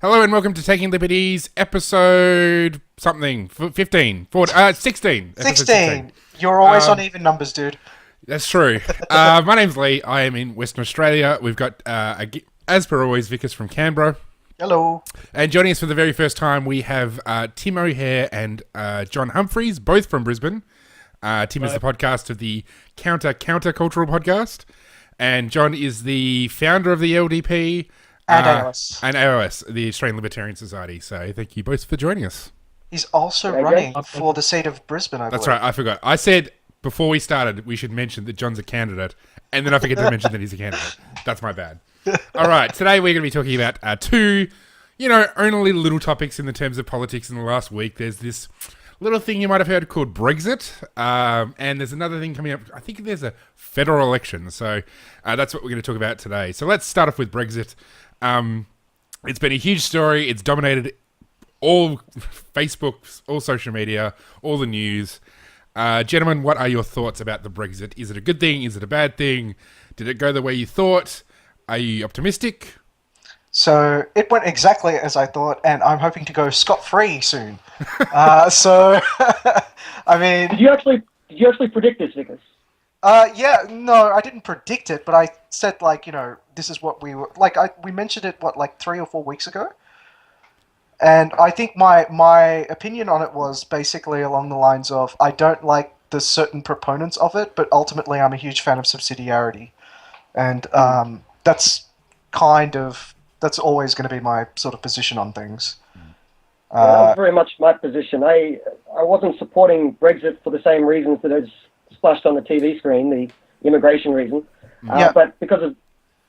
Hello and welcome to Taking Liberties, episode something, 15, 16. Episode 16. You're always on even numbers, dude. That's true. My name's Lee. I am in Western Australia. We've got, as per always, Vickers from Canberra. Hello. And joining us for the very first time, we have Tim O'Hare and John Humphreys, both from Brisbane. Tim is the podcast of the Counter-Cultural podcast. And John is the founder of the LDP. And AOS. And AOS, the Australian Libertarian Society. So thank you both for joining us. He's also running for the seat of Brisbane, I believe. That's right, I forgot. I said before we started we should mention that John's a candidate, and then I forget to mention that he's a candidate. That's my bad. All right, today we're going to be talking about two, only little topics in the terms of politics in the last week. There's this little thing you might have heard called Brexit, and there's another thing coming up. I think there's a federal election, so that's what we're going to talk about today. So let's start off with Brexit. It's been a huge story. It's dominated all Facebook, all social media, all the news. Gentlemen, what are your thoughts about the Brexit? Is it a good thing? Is it a bad thing? Did it go the way you thought? Are you optimistic? So it went exactly as I thought, and I'm hoping to go scot-free soon. I mean, Did you actually predict this, Vickers? yeah, no, I didn't predict it, but I said this is what we were we mentioned it 3 or 4 weeks ago, and I think my opinion on it was basically along the lines of I don't like the certain proponents of it, but ultimately I'm a huge fan of subsidiarity, and that's always going to be my sort of position on things. That was very much my position. I wasn't supporting Brexit for the same reasons that is splashed on the TV screen, the immigration reason, but because of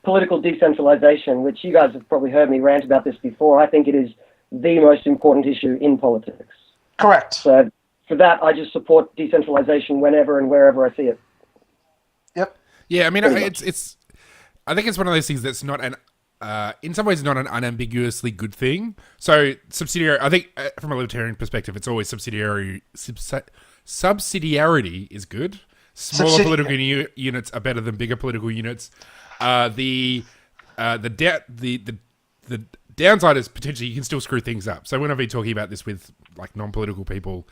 political decentralization, which you guys have probably heard me rant about this before, I think it is the most important issue in politics. Correct. So for that, I just support decentralization whenever and wherever I see it. Yep. Yeah, I mean, it's. I think it's one of those things that's not an. In some ways, not an unambiguously good thing. So subsidiary. I think from a libertarian perspective, it's always subsidiary. Subsidiarity is good. Smaller political units are better than bigger political units. The downside is potentially you can still screw things up. So when I've been talking about this with non-political people,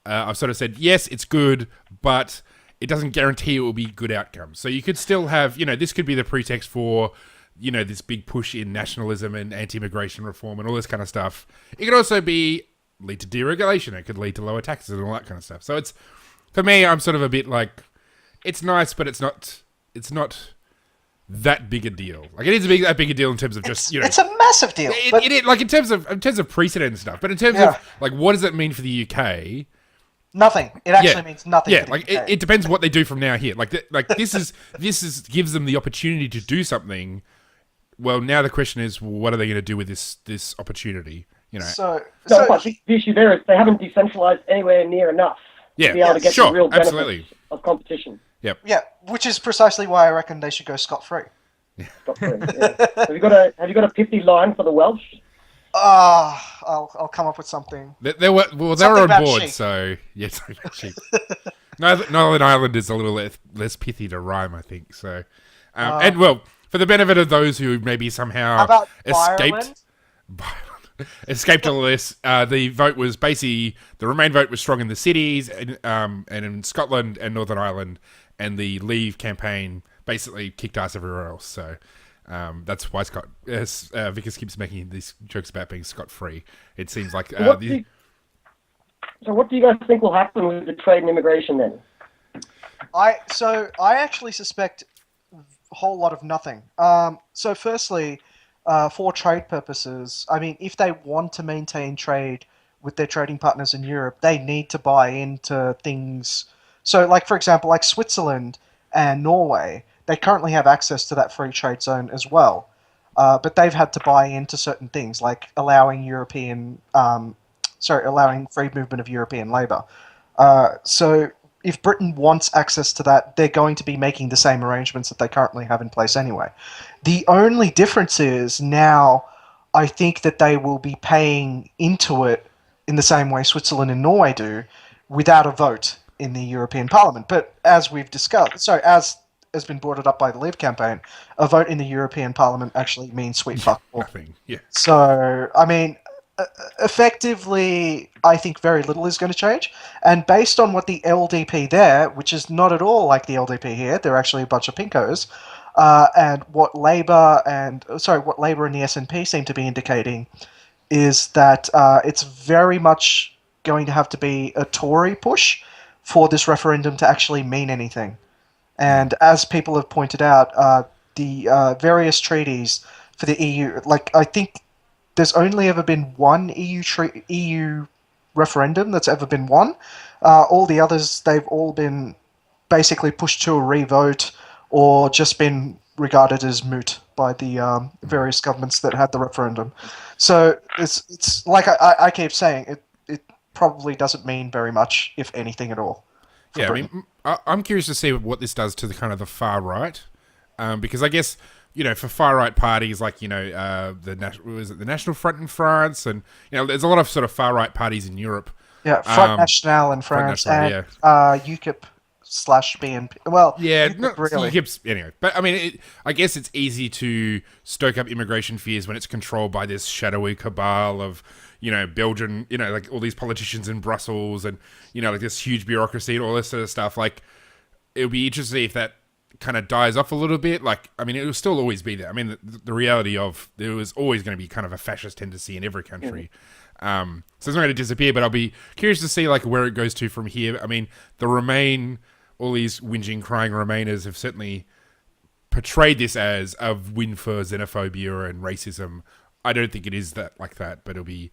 I've sort of said yes, it's good, but it doesn't guarantee it will be good outcomes. So you could still have, this could be the pretext for, this big push in nationalism and anti-immigration reform and all this kind of stuff. It could also lead to deregulation. It could lead to lower taxes and all that kind of stuff. So it's, for me, I'm sort of a bit it's nice, but it's not that big a deal. It is that big a deal in terms of just, It's a massive deal. In terms of precedent and stuff. But in terms of, what does it mean for the UK? Nothing. It actually means nothing. Yeah, it depends what they do from now here. This gives them the opportunity to do something. Well, now the question is, what are they going to do with this opportunity? So the issue there is they haven't decentralized anywhere near enough to be able to get the real benefits of competition. Yep. Yeah, which is precisely why I reckon they should go scot-free. Scot-free. Yeah. Have you got a pithy line for the Welsh? I'll come up with something. They were on board, sheep. So yes, sheep. Northern Ireland is a little less pithy to rhyme, I think. So, and for the benefit of those who maybe somehow escaped all this, the vote was basically the Remain vote was strong in the cities and in Scotland and Northern Ireland, and the Leave campaign basically kicked ass everywhere else. So. That's why Vickers keeps making these jokes about being scot-free. It seems like... So what do you guys think will happen with the trade and immigration then? I actually suspect a whole lot of nothing. So firstly, for trade purposes, I mean, if they want to maintain trade with their trading partners in Europe, they need to buy into things... So, for example, Switzerland and Norway... They currently have access to that free trade zone as well, but they've had to buy into certain things like allowing free movement of European labour. So if Britain wants access to that, they're going to be making the same arrangements that they currently have in place anyway. The only difference is now I think that they will be paying into it in the same way Switzerland and Norway do without a vote in the European Parliament. But as we've discussed, has been brought up by the Leave campaign, a vote in the European Parliament actually means sweet fuck all. Nothing. Yeah. So, I mean, effectively, I think very little is going to change. And based on what the LDP there, which is not at all like the LDP here, they're actually a bunch of pinkos, and what Labour and the SNP seem to be indicating is that it's very much going to have to be a Tory push for this referendum to actually mean anything. And as people have pointed out, the various treaties for the EU, like I think there's only ever been one EU referendum that's ever been won. All the others, they've all been basically pushed to a revote or just been regarded as moot by the various governments that had the referendum. So it's like I keep saying, it probably doesn't mean very much, if anything at all. Yeah, Britain. I mean, I'm curious to see what this does to the kind of the far right, because I guess for far right parties like the National Front in France, and there's a lot of sort of far right parties in Europe. Yeah, Front National in France and UKIP / BNP. Well, yeah, not really. UKIP's, anyway. But I mean, I guess it's easy to stoke up immigration fears when it's controlled by this shadowy cabal of Belgian, like all these politicians in Brussels and, like this huge bureaucracy and all this sort of stuff. Like, it would be interesting if that kind of dies off a little bit. Like, I mean, it will still always be there. I mean, the reality of there was always going to be kind of a fascist tendency in every country. So it's not going to disappear, but I'll be curious to see, like, where it goes to from here. I mean, the Remain, all these whinging, crying Remainers have certainly portrayed this as a win for xenophobia and racism. I don't think it is like that, but it'll be...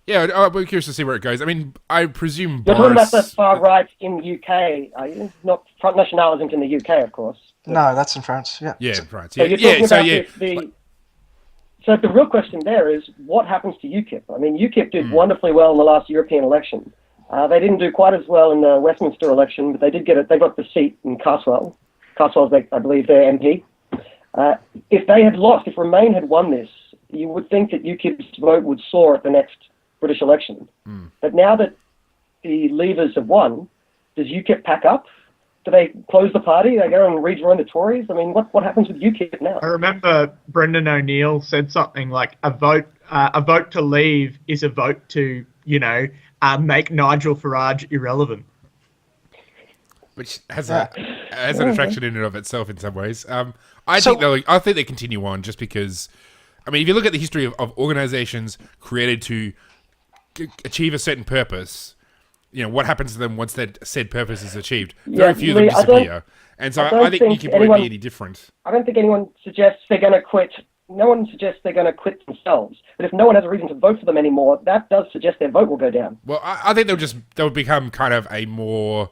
Yeah, I'll be curious to see where it goes. I mean, I presume You're Boris... talking about the far right in the UK. Not Front National isn't in the UK, of course. No, that's in France. Yeah. Yeah, in France. So Yeah, you're talking about So the real question there is, what happens to UKIP? I mean, UKIP did wonderfully well in the last European election. They didn't do quite as well in the Westminster election, but they did They got the seat in Carswell. Carswell's, I believe, their MP. If they had lost, if Remain had won this, you would think that UKIP's vote would soar at the next British election. But now that the Leavers have won, does UKIP pack up? Do they close the party? They go and rejoin the Tories? I mean, what happens with UKIP now? I remember Brendan O'Neill said something like a vote to leave is a vote to, make Nigel Farage irrelevant. Which has an attraction in and of itself in some ways. I think they continue on just because. I mean, if you look at the history of organisations created to achieve a certain purpose, what happens to them once that said purpose is achieved? Very few of them disappear. And so I think UKIP won't be any different. I don't think anyone suggests they're going to quit. No one suggests they're going to quit themselves. But if no one has a reason to vote for them anymore, that does suggest their vote will go down. Well, I think they'll become kind of a more,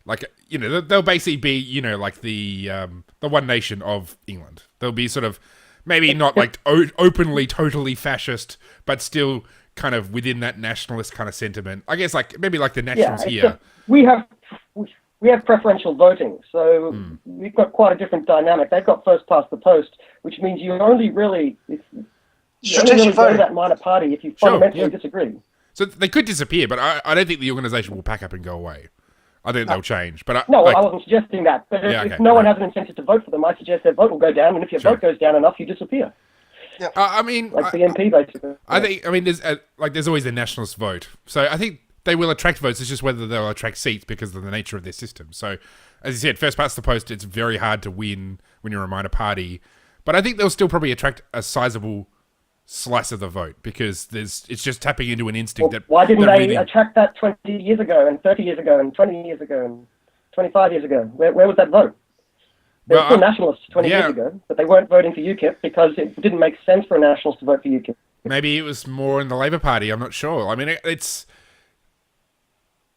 like, they'll basically be, like the One Nation of England. They'll be sort of, maybe not like openly, totally fascist, but still kind of within that nationalist kind of sentiment. I guess like maybe like the Nationals here. We have preferential voting, so we've got quite a different dynamic. They've got first past the post, which means you only really go to that minor party if you fundamentally disagree. So they could disappear, but I don't think the organisation will pack up and go away. I think they'll change. But I wasn't suggesting that. But if no one has an incentive to vote for them, I suggest their vote will go down, and if your vote goes down enough, you disappear. Yeah. I mean, like the MP basically. I mean, there's always the nationalist vote. So I think they will attract votes. It's just whether they'll attract seats because of the nature of their system. So, as you said, first past the post, it's very hard to win when you're a minor party. But I think they'll still probably attract a sizable slice of the vote because it's just tapping into an instinct that. Why didn't they attract that 20 years ago and 30 years ago and 20 years ago and 25 years ago? Where was that vote? They were still nationalists 20 years ago, but they weren't voting for UKIP because it didn't make sense for a nationalist to vote for UKIP. Maybe it was more in the Labour Party. I'm not sure. I mean, it's...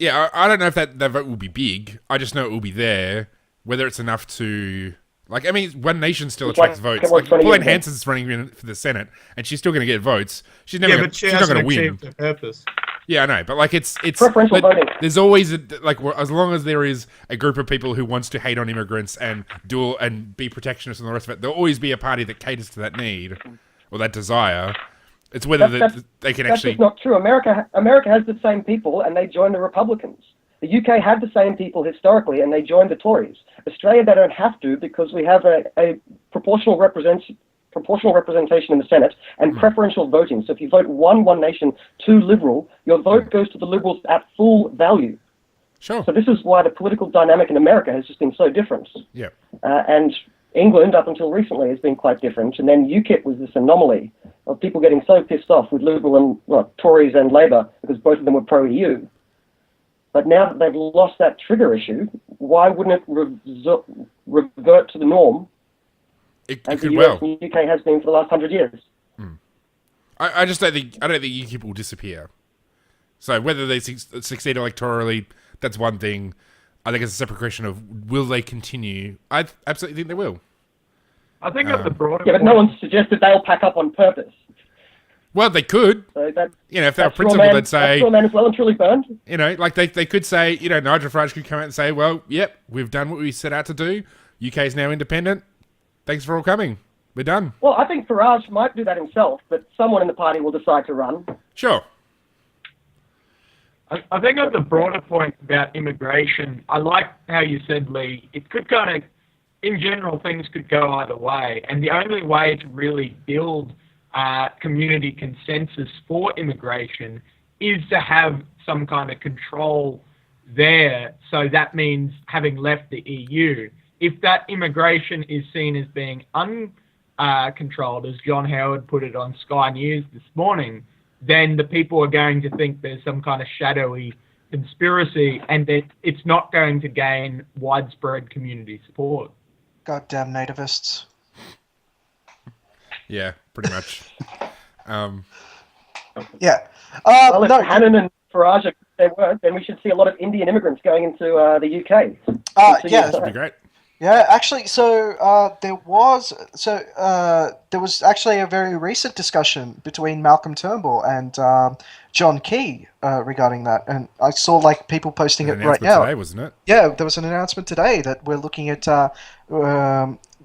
Yeah, I don't know if that vote will be big. I just know it will be there. Whether it's enough to... Like, I mean, One Nation still attracts votes. Like, Pauline Hanson's running for the Senate, and she's still going to get votes. She's not going to win. The purpose. Yeah, I know, but like it's preferential voting. There's always as long as there is a group of people who wants to hate on immigrants and be protectionist and the rest of it, there'll always be a party that caters to that need or that desire. It's whether they can actually. That's not true. America has the same people, and they join the Republicans. The UK had the same people historically, and they joined the Tories. Australia, they don't have to because we have a proportional representation in the Senate and preferential voting. So if you vote One Nation, 2 Liberal, your vote goes to the Liberals at full value. Sure. So this is why the political dynamic in America has just been so different. Yeah. And England, up until recently, has been quite different. And then UKIP was this anomaly of people getting so pissed off with Liberal and Tories and Labour because both of them were pro-EU. But now that they've lost that trigger issue, why wouldn't it revert to the norm as the US and UK has been for the last 100 years? I just don't think UKIP will disappear. So whether they succeed electorally, that's one thing. I think it's a separate question of will they continue. I absolutely think they will. I think at the broader but no one's suggested they'll pack up on purpose. Well, they could. So that, if they're principled, they'd say... Straw man is well and truly burned. Like they could say, Nigel Farage could come out and say, well, yep, we've done what we set out to do. UK is now independent. Thanks for all coming. We're done. Well, I think Farage might do that himself, but someone in the party will decide to run. Sure. I think on the broader point about immigration, I like how you said, Lee, it could kind of, in general, things could go either way. And the only way to really build community consensus for immigration is to have some kind of control there. So that means having left the EU. If that immigration is seen as being uncontrolled, as John Howard put it on Sky News this morning, then the people are going to think there's some kind of shadowy conspiracy and that it's not going to gain widespread community support. Goddamn nativists. Yeah, pretty much. Yeah. Well, if Hannon and Farage are their word, then we should see a lot of Indian immigrants going into the UK. Yeah, that'd be great. Yeah, actually, so there was actually a very recent discussion between Malcolm Turnbull and John Key regarding that, and I saw people posting it right now. Today, wasn't it? Yeah, there was an announcement today that we're looking at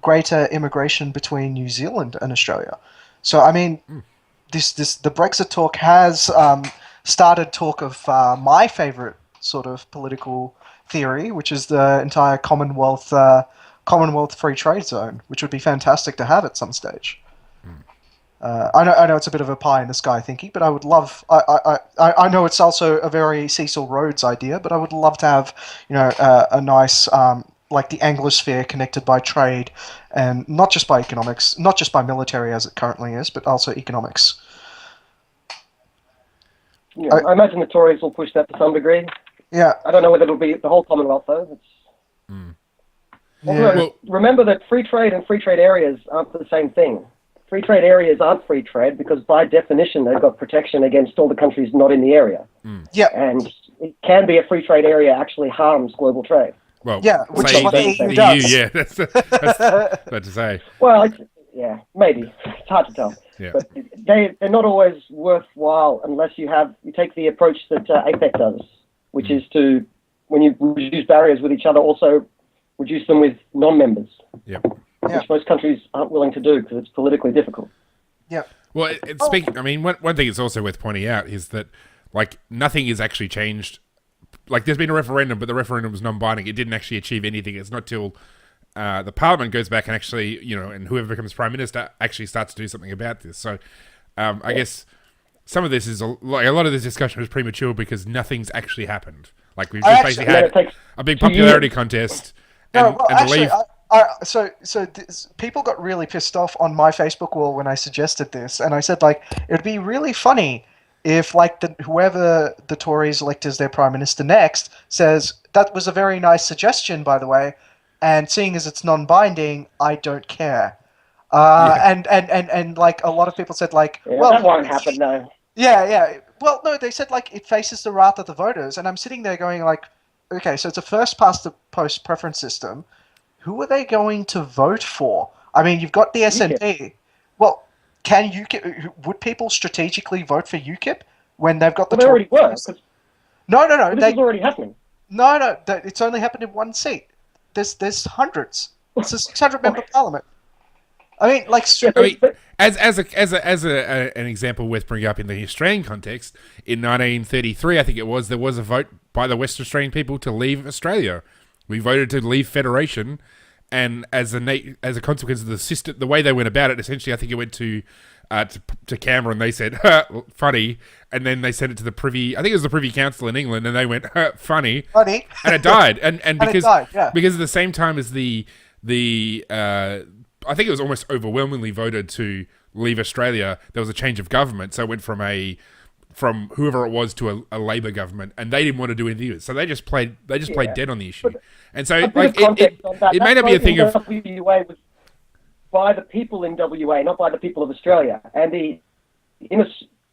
greater immigration between New Zealand and Australia. So I mean, the Brexit talk has started talk of my favourite sort of political theory, which is the entire Commonwealth free trade zone, which would be fantastic to have at some stage. I know it's a bit of a pie in the sky thinking, but I would love. I know it's also a very Cecil Rhodes idea, but I would love to have a nice like the Anglosphere connected by trade, and not just by economics, not just by military as it currently is, but also economics. Yeah, I imagine the Tories will push that to some degree. Yeah. I don't know whether it'll be the whole Commonwealth, though. Also, remember that free trade and free trade areas aren't the same thing. Free trade areas aren't free trade because, by definition, they've got protection against all the countries not in the area. Yeah. And it can be a free trade area actually harms global trade. Well, yeah, which is what the EU does. Yeah, that's hard to say. Well, maybe. It's hard to tell. Yeah. But they're not always worthwhile unless you take the approach that APEC does, which is to, when you reduce barriers with each other, also reduce them with non-members. Yep. Which most countries aren't willing to do because it's politically difficult. Yep. Well, one thing that's also worth pointing out is that, nothing has actually changed. There's been a referendum, but the referendum was non-binding. It didn't actually achieve anything. It's not till the Parliament goes back and actually, and whoever becomes Prime Minister actually starts to do something about this. So, I guess some of this is, a lot of this discussion was premature because nothing's actually happened. We've just basically had a big popularity contest. People got really pissed off on my Facebook wall when I suggested this, and I said, it'd be really funny if, whoever the Tories elect as their Prime Minister next says, that was a very nice suggestion, by the way, and seeing as it's non-binding, I don't care. And a lot of people said, well... that won't happen, though. Yeah. Well, no, they said, it faces the wrath of the voters, and I'm sitting there going, okay, so it's a first-past-the-post preference system. Who are they going to vote for? I mean, you've got the SNP. Well, would people strategically vote for UKIP when they've got the... They already were. No. This is already happening. No, it's only happened in one seat. There's hundreds. It's a 600-member parliament. I mean, like, I mean, an example worth bringing up in the Australian context, in 1933, I think it was, there was a vote by the West Australian people to leave Australia. We voted to leave Federation, and as a consequence of the system, the way they went about it, essentially, I think it went to Canberra, and they said, funny, and then they sent it to the Privy, I think it was the Privy Council in England, and they went, funny, and it died, and because it died, yeah. because at the same time as the I think it was almost overwhelmingly voted to leave Australia, there was a change of government, so it went from whoever it was to a Labor government, and they didn't want to do anything with it, so they just played dead on the issue, and so like it may not be a thing of WA was by the people in WA, not by the people of Australia, and in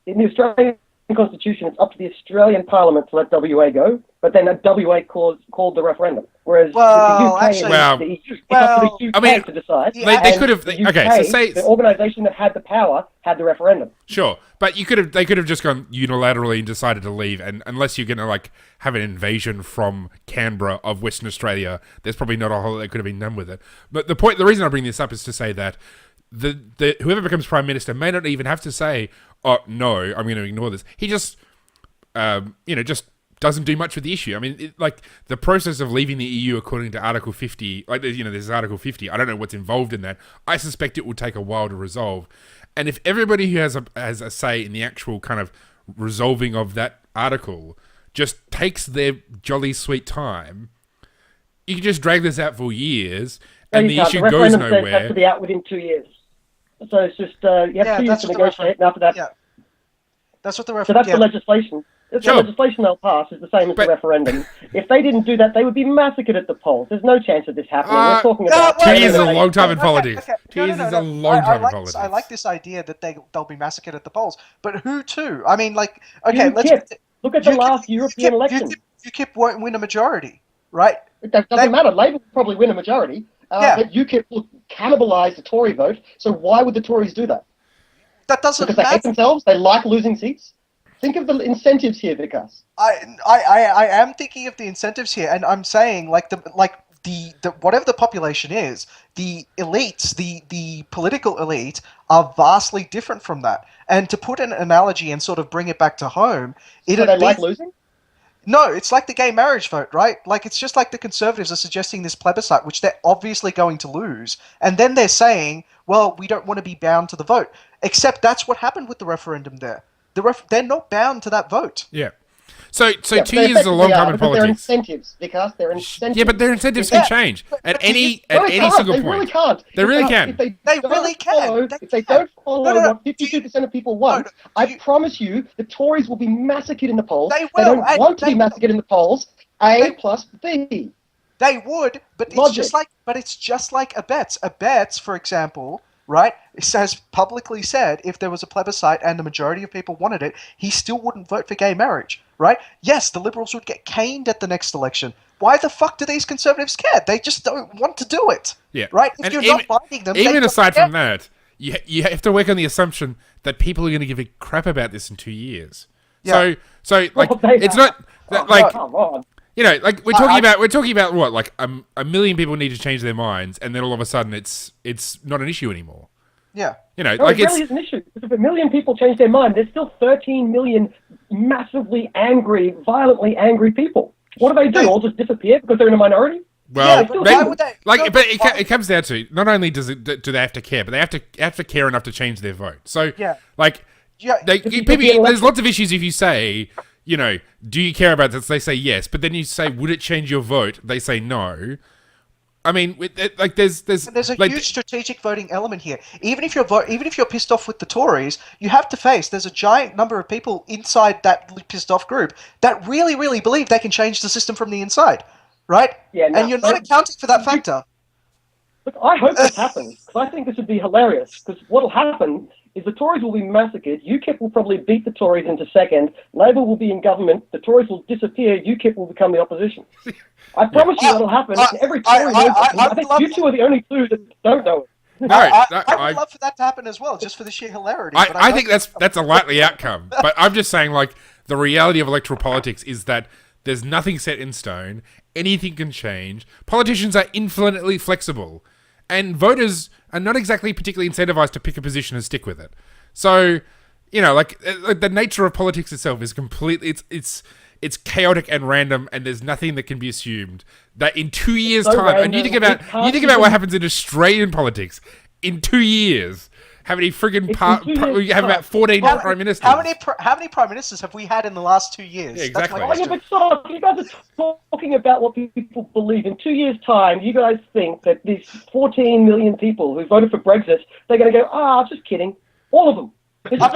the Australian Constitution, it's up to the Australian Parliament to let WA go, but then WA called the referendum. Whereas the UK and the EU, it's up to the UK to decide. They could have. Okay, so say the organisation that had the power had the referendum. Sure, but they could have just gone unilaterally and decided to leave. And unless you're going to like have an invasion from Canberra of Western Australia, there's probably not a whole lot that could have been done with it. But the reason I bring this up is to say that the whoever becomes prime minister may not even have to say, "Oh no, I'm going to ignore this." He just, just doesn't do much with the issue. I mean, like the process of leaving the EU according to Article 50, like there's Article 50. I don't know what's involved in that. I suspect it will take a while to resolve. And if everybody who has a say in the actual kind of resolving of that article just takes their jolly sweet time, you can just drag this out for years, and the issue goes nowhere. It has to be out within 2 years. So it's just you have 2 years to negotiate, and after that, that's what the referendum. So that's the legislation. The legislation they'll pass is the same as the referendum. If they didn't do that, they would be massacred at the polls. There's no chance of this happening. We're talking about 2 years is a long time in politics. 2 years is a long time in politics. I like this idea that they'll be massacred at the polls, but who to? I mean, like, okay, look at the last European election. UKIP won't win a majority, right? It doesn't matter. Labour will probably win a majority, but UKIP will cannibalise the Tory vote. So why would the Tories do that? That doesn't because matter. They hate themselves. They like losing seats. Think of the incentives here, Vikas. I am thinking of the incentives here, and I'm saying the whatever the population is, the elites, the political elite are vastly different from that. And to put an analogy and sort of bring it back to home, like losing? No, it's like the gay marriage vote, right? Like it's just like the Conservatives are suggesting this plebiscite, which they're obviously going to lose, and then they're saying, well, we don't want to be bound to the vote. Except that's what happened with the referendum there. They're not bound to that vote. Yeah. So 2 years is a long time in politics. They're incentives, because they're incentives. Yeah, but their incentives can change at any single point. They really can't. They really can. If they don't follow what 52% of people want, I promise you, the Tories will be massacred in the polls. They will. They don't want to be massacred in the polls. A plus B. They would, but it's just like Abetz. Abetz, for example, right, has publicly said if there was a plebiscite and the majority of people wanted it, he still wouldn't vote for gay marriage, right? Yes, the Liberals would get caned at the next election. Why the fuck do these Conservatives care? They just don't want to do it. Yeah. Right? If you're not binding them... Even aside from that, you have to work on the assumption that people are going to give a crap about this in 2 years. Yeah. So like, it's not... like, come on. You know, like we're talking about what, like a million people need to change their minds, and then all of a sudden it's not an issue anymore. Yeah. You know, no, like it really is an issue. If 1 million people change their mind, there's still 13 million massively angry, violently angry people. What do? All just disappear because they're in a minority? Well, it comes down to not only do they have to care, but they have to care enough to change their vote. So there's lots of issues if you say, you know, do you care about this? They say yes, but then you say, would it change your vote? They say no. I mean, there's a huge strategic voting element here. Even if you're pissed off with the Tories, you have to face there's a giant number of people inside that pissed off group that really, really believe they can change the system from the inside, right? Yeah. And you're not accounting for that factor. Look, I hope this happens, because I think this would be hilarious. Because what will happen is the Tories will be massacred, UKIP will probably beat the Tories into second, Labour will be in government, the Tories will disappear, UKIP will become the opposition. I promise you that'll happen. Every Tory knows it. I think you two are the only two that don't know it. No, I would love for that to happen as well, just for the sheer hilarity. I think that's a likely outcome. But I'm just saying, like, the reality of electoral politics is that there's nothing set in stone. Anything can change. Politicians are infinitely flexible. And voters are not exactly particularly incentivized to pick a position and stick with it. So, you know, like the nature of politics itself is completely it's chaotic and random, and there's nothing that can be assumed. That in 2 years' time, random, and you think about what happens in Australian politics in 2 years. How many friggin' we have about 14 prime ministers. How many prime ministers have we had in the last 2 years? Yeah, exactly. Oh, yeah, but stop. You guys are talking about what people believe. In 2 years' time, you guys think that these 14 million people who voted for Brexit, they're going to go, just kidding. All of them. Not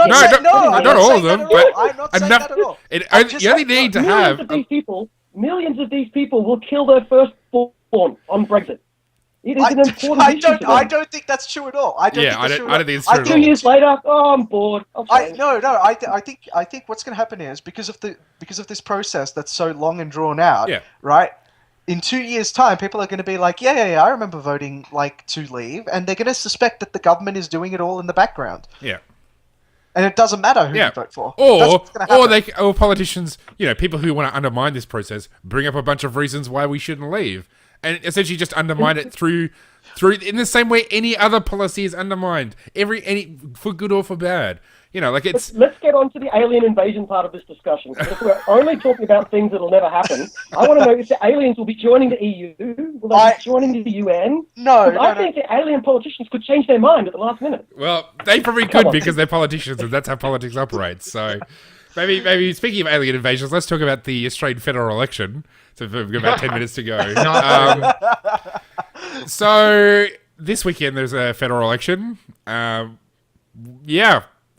all of them, but I'm not saying that at all. You only need to have millions of these people will kill their firstborn on Brexit. It is an important issue. I don't think that's true at all. I don't think it's true. 2 years later, I'm bored. I think what's going to happen is because of this process that's so long and drawn out. Yeah. Right. In 2 years' time, people are going to be like, yeah, I remember voting to leave, and they're going to suspect that the government is doing it all in the background. Yeah. And it doesn't matter who you vote for. Or politicians, people who want to undermine this process, bring up a bunch of reasons why we shouldn't leave, and essentially just undermine it through in the same way any other policy is undermined, any for good or for bad. Let's get on to the alien invasion part of this discussion. If we're only talking about things that'll never happen, I want to know if the aliens will be joining the EU, will they be joining the UN? I think the alien politicians could change their mind at the last minute. Well, they probably could because they're politicians, and that's how politics operates. So, maybe speaking of alien invasions, let's talk about the Australian federal election. So we've got about 10 minutes to go. So this weekend there's a federal election.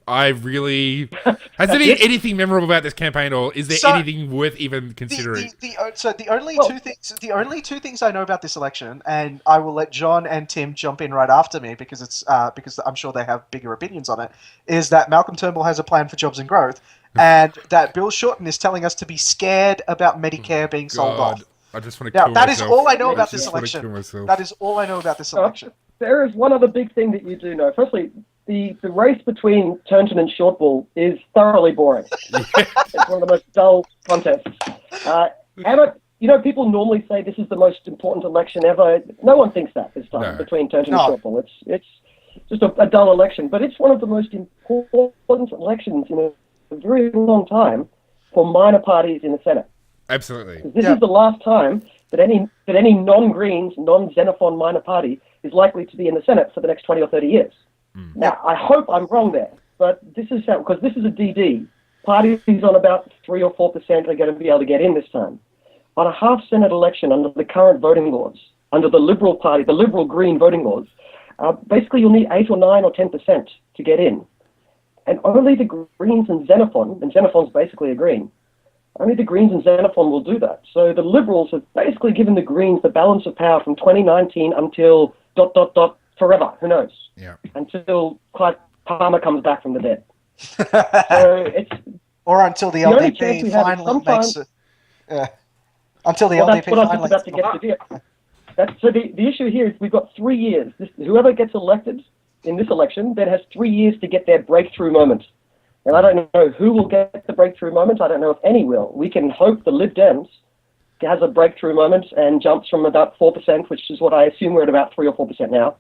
Has there been anything memorable about this campaign, or is there anything worth even considering? The only two things I know about this election, and I will let John and Tim jump in right after me because I'm sure they have bigger opinions on it, is that Malcolm Turnbull has a plan for jobs and growth, and that Bill Shorten is telling us to be scared about Medicare being sold off. I just want to kill that myself. is all I know about this election. That is all I know about this election. There is one other big thing that you do know. Firstly, the race between Turnton and Shortball is thoroughly boring. It's one of the most dull contests. People normally say this is the most important election ever. No one thinks that this time between Turnton and Shortball. It's just a dull election, but it's one of the most important elections in a very long time for minor parties in the Senate. Absolutely. This is the last time that any non-Greens, non-Xenophon minor party is likely to be in the Senate for the next 20 or 30 years. Now, I hope I'm wrong there, but this is how, because this is a DD. Parties on about 3 or 4% are going to be able to get in this time. On a half-Senate election under the current voting laws, under the Liberal Party, the Liberal Green voting laws, basically you'll need 8 or 9 or 10% to get in. And only the Greens and Xenophon's basically a Green, only the Greens and Xenophon will do that. So the Liberals have basically given the Greens the balance of power from 2019 until ... forever, who knows? Yeah. Until Clive Palmer comes back from the dead. So or until the LDP finally makes it. Until the LDP finally makes it. So the issue here is we've got 3 years. Whoever gets elected in this election then has 3 years to get their breakthrough moment. And I don't know who will get the breakthrough moment. I don't know if any will. We can hope the Lib Dems has a breakthrough moment and jumps from about 4%, which is what I assume we're at about 3 or 4% now,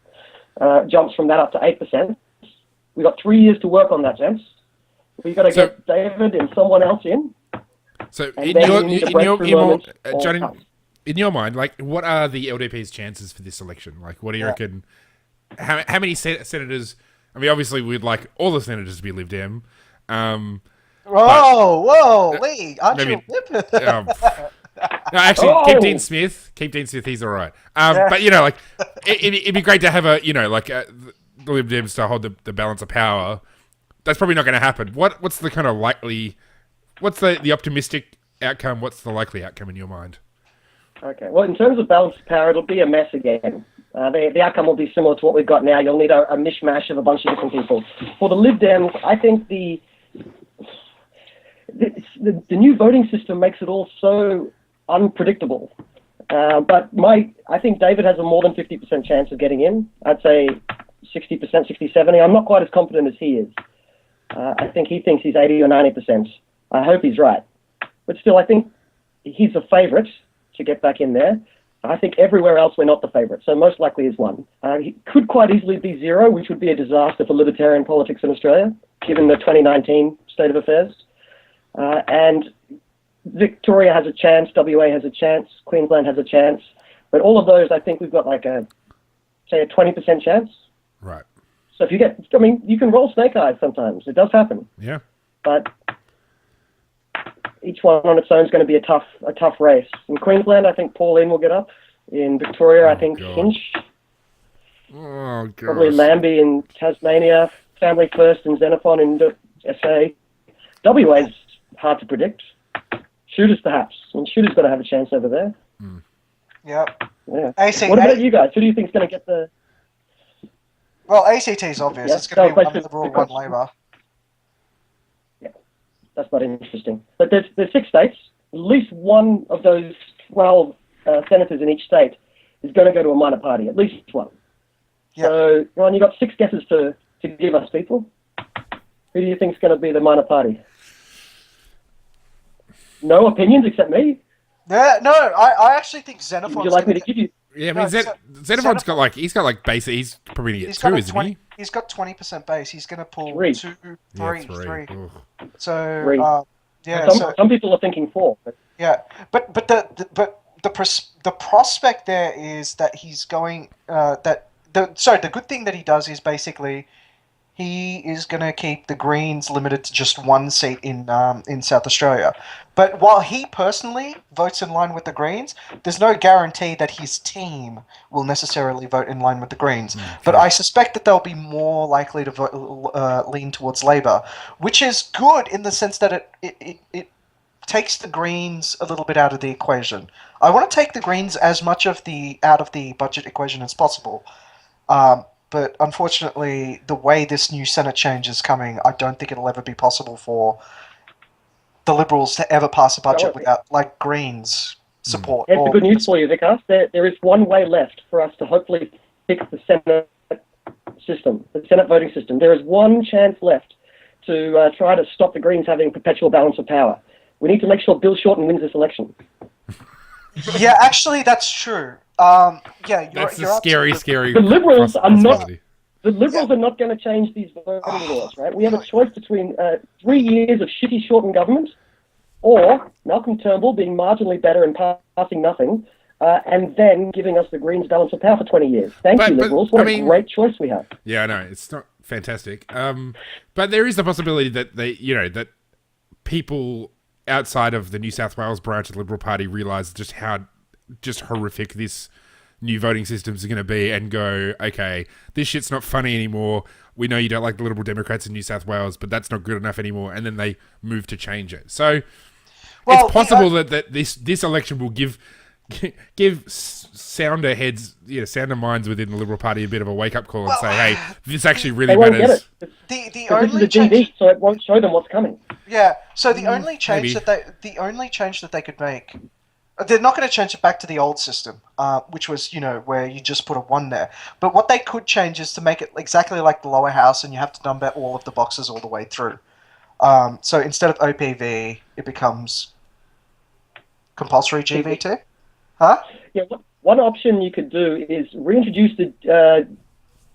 jumps from that up to 8%. We've got 3 years to work on that, gents. We've got to get David and someone else in. So in your mind, like, what are the LDP's chances for this election? Like, what do you reckon? How many senators? I mean, obviously, we'd like all the senators to be Lib Dem. Whoa, Lee, aren't you a whip? No, actually, keep Dean Smith. He's all right. But it'd be great to have the Lib Dems to hold the balance of power. That's probably not going to happen. What's the kind of likely? What's the optimistic outcome? What's the likely outcome in your mind? Okay. Well, in terms of balance of power, it'll be a mess again. The outcome will be similar to what we've got now. You'll need a mishmash of a bunch of different people. For the Lib Dems, I think the new voting system makes it all so unpredictable. But I think David has a more than 50% chance of getting in. I'd say 60%, 60, 70. I'm not quite as confident as he is. I think he thinks he's 80 or 90%. I hope he's right. But still, I think he's a favourite to get back in there. I think everywhere else we're not the favourite, so most likely is 1. He could quite easily be 0, which would be a disaster for libertarian politics in Australia, given the 2019 state of affairs. And Victoria has a chance, WA has a chance, Queensland has a chance, but all of those, I think we've got like a 20% chance. Right. So if you get, you can roll snake eyes sometimes. It does happen. Yeah. But each one on its own is going to be a tough race. In Queensland, I think Pauline will get up. In Victoria, I think God. Hinch. Oh, God. Probably Lambie in Tasmania, Family First in Xenophon in SA. WA is hard to predict. Shooters, perhaps. And Shooters got to have a chance over there. Yep. Yeah. AC, what about you guys? Who do you think is going to get the... Well, ACT is obvious. Yeah, it's going to be one basically Liberal, the one question. Labor. Yeah, that's not interesting. But there's 6 states. At least one of those 12 senators in each state is going to go to a minor party. At least one. Yep. So, Ron, you got 6 guesses to give us, people. Who do you think is going to be the minor party? No opinions except me? Yeah, no, I actually think Xenophon's Would you like me to give you... Yeah, I mean, No, Xenophon's got like, he's got like basic, he's probably going to get 2, isn't he? He's got 20% base. He's going to pull 3. 2, 3, Yeah, 3. Ugh. So, 3. yeah. Some people are thinking 4. But... Yeah, but the prospect there is that he's going the good thing that he does is basically he is going to keep the Greens limited to just 1 seat in South Australia. But while he personally votes in line with the Greens, there's no guarantee that his team will necessarily vote in line with the Greens. But I suspect that they'll be more likely to lean towards Labor, which is good in the sense that it takes the Greens a little bit out of the equation. I want to take the Greens as much out of the budget equation as possible. But unfortunately, the way this new Senate change is coming, I don't think it'll ever be possible for the Liberals to ever pass a budget without, like, Greens support. Here's the good news for you, Vikas. There is one way left for us to hopefully fix the Senate system, the Senate voting system. There is one chance left to try to stop the Greens having perpetual balance of power. We need to make sure Bill Shorten wins this election. Yeah, actually, that's true. Yeah, That's you're a scary. The Liberals are not. possibility. The Liberals are not going to change these voting laws, right? We have a choice between 3 years of shitty Shorten government, or Malcolm Turnbull being marginally better and passing nothing, and then giving us the Greens balance of power for 20 years. Thank you, Liberals. What a great choice we have. Yeah, I know it's not fantastic, but there is the possibility that that people outside of the New South Wales branch of the Liberal Party realise just how horrific this new voting systems are going to be and go, okay, this shit's not funny anymore. We know you don't like the Liberal Democrats in New South Wales, but that's not good enough anymore. And then they move to change it. So it's possible that this election will give sounder heads, sounder minds within the Liberal Party a bit of a wake up call and say, hey, this actually really matters. This is a DD, so it won't show them what's coming. Yeah. So the only change that they could make. They're not going to change it back to the old system, which was, where you just put a 1 there. But what they could change is to make it exactly like the lower house, and you have to number all of the boxes all the way through. So instead of OPV, it becomes compulsory GV2. Huh? Yeah. One option you could do is reintroduce the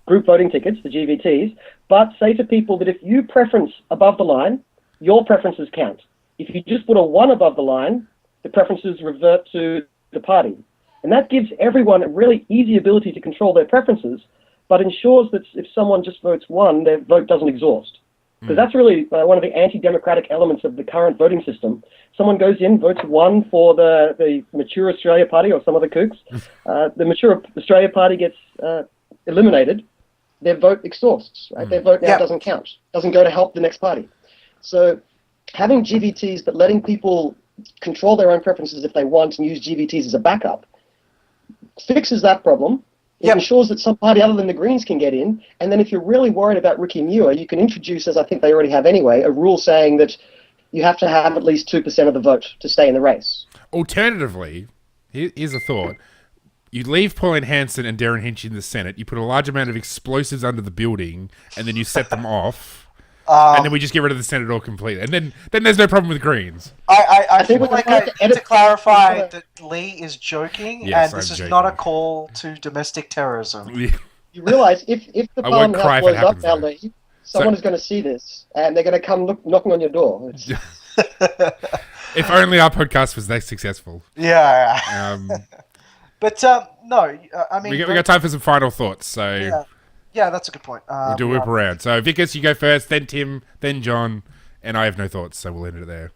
group voting tickets, the GVTs, but say to people that if you preference above the line, your preferences count. If you just put a 1 above the line, the preferences revert to the party. And that gives everyone a really easy ability to control their preferences, but ensures that if someone just votes 1, their vote doesn't exhaust. Because that's really one of the anti-democratic elements of the current voting system. Someone goes in, votes 1 for the Mature Australia Party or some other kooks. The Mature Australia Party gets eliminated. Their vote exhausts, right? Their vote now doesn't count. Doesn't go to help the next party. So having GVTs, but letting people control their own preferences if they want and use GVTs as a backup, fixes that problem. It ensures that some party other than the Greens can get in, and then if you're really worried about Ricky Muir, you can introduce, as I think they already have anyway, a rule saying that you have to have at least 2% of the vote to stay in the race. Alternatively, here's a thought. You leave Pauline Hanson and Darren Hinch in the Senate, you put a large amount of explosives under the building, and then you set them off. And then we just get rid of the Senate all completely. And then there's no problem with Greens. I feel think like we I can need edit- to clarify that Lee is joking, Yes, and this I'm is joking. not a call to domestic terrorism. You realise if the I won't Parliament cry House if it blows up happens, now, though. Lee, someone is going to see this, and they're going to come knocking on your door. If only our podcast was that successful. Yeah. But no, I mean, We got time for some final thoughts, so yeah, that's a good point. we'll do a whip around. So Vickers, you go first, then Tim, then John, and I have no thoughts, so we'll end it there.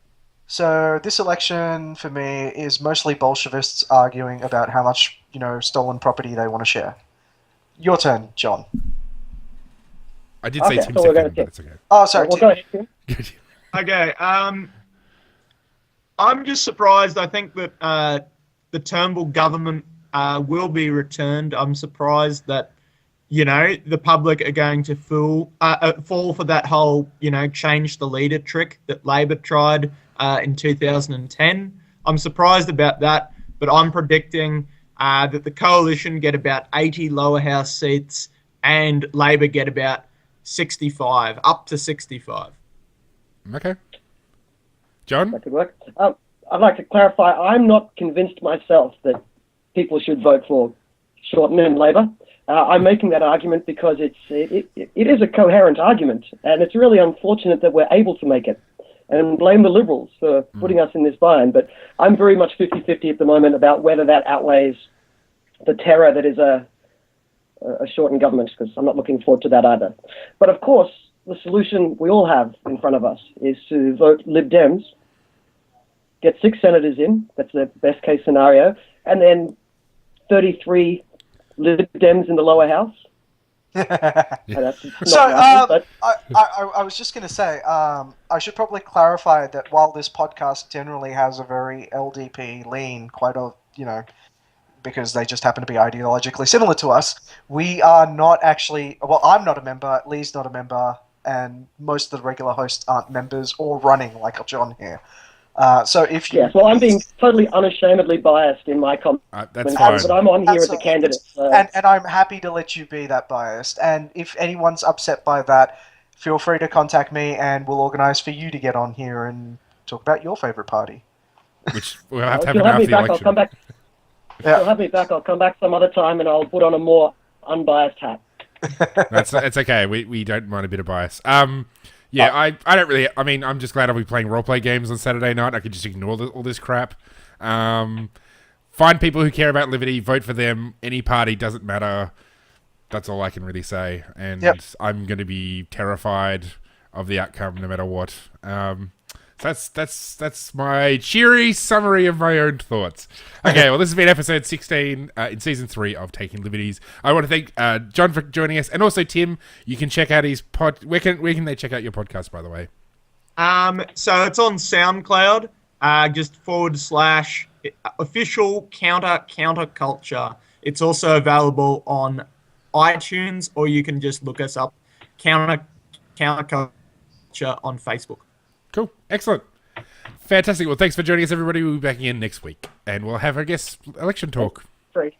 So this election for me is mostly Bolshevists arguing about how much stolen property they want to share. Your turn, John. I did say Okay, Tim so we're second, gonna but Tim. it's okay. Oh, sorry. Well, Tim. go ahead, Tim. Okay. I'm just surprised. I think that the Turnbull government will be returned. I'm surprised that the public are going to fall for that whole change the leader trick that Labor tried in 2010. I'm surprised about that, but I'm predicting that the coalition get about 80 lower house seats and Labor get about 65, up to 65. Okay. John? That could work. I'd like to clarify, I'm not convinced myself that people should vote for Shorten and Labor. I'm making that argument because it is a coherent argument, and it's really unfortunate that we're able to make it. And blame the Liberals for putting us in this bind. But I'm very much 50-50 at the moment about whether that outweighs the terror that is a shortened government, because I'm not looking forward to that either. But of course, the solution we all have in front of us is to vote Lib Dems, get 6 senators in, that's the best case scenario, and then 33 Lib Dems in the lower house. So I was just going to say, I should probably clarify that while this podcast generally has a very LDP lean, because they just happen to be ideologically similar to us, we are not actually. Well, I'm not a member. Lee's not a member, and most of the regular hosts aren't members or running like John here. So if you, yes, well, I'm being totally unashamedly biased in my comments, That's fine. but I'm on here That's as a candidate. and I'm happy to let you be that biased. And if anyone's upset by that, feel free to contact me, and we'll organise for you to get on here and talk about your favourite party. Which we'll have to have if you'll have after me the back, I'll election. come back. If Yeah. you'll have me back, I'll come back some other time, and I'll put on a more unbiased hat. It's okay. We don't mind a bit of bias. Yeah, I don't really. I mean, I'm just glad I'll be playing roleplay games on Saturday night. I could just ignore all this crap. Find people who care about Liberty, vote for them. Any party doesn't matter. That's all I can really say. And I'm going to be terrified of the outcome, no matter what. That's my cheery summary of my own thoughts. Okay, well, this has been episode 16 in season 3 of Taking Liberties. I want to thank John for joining us, and also Tim. You can check out his pod. Where can they check out your podcast, by the way? So it's on SoundCloud. Just / official counterculture. It's also available on iTunes, or you can just look us up, counterculture on Facebook. Cool. Excellent. Fantastic. Well, thanks for joining us, everybody. We'll be back again next week, and we'll have, I guess, election talk. Great.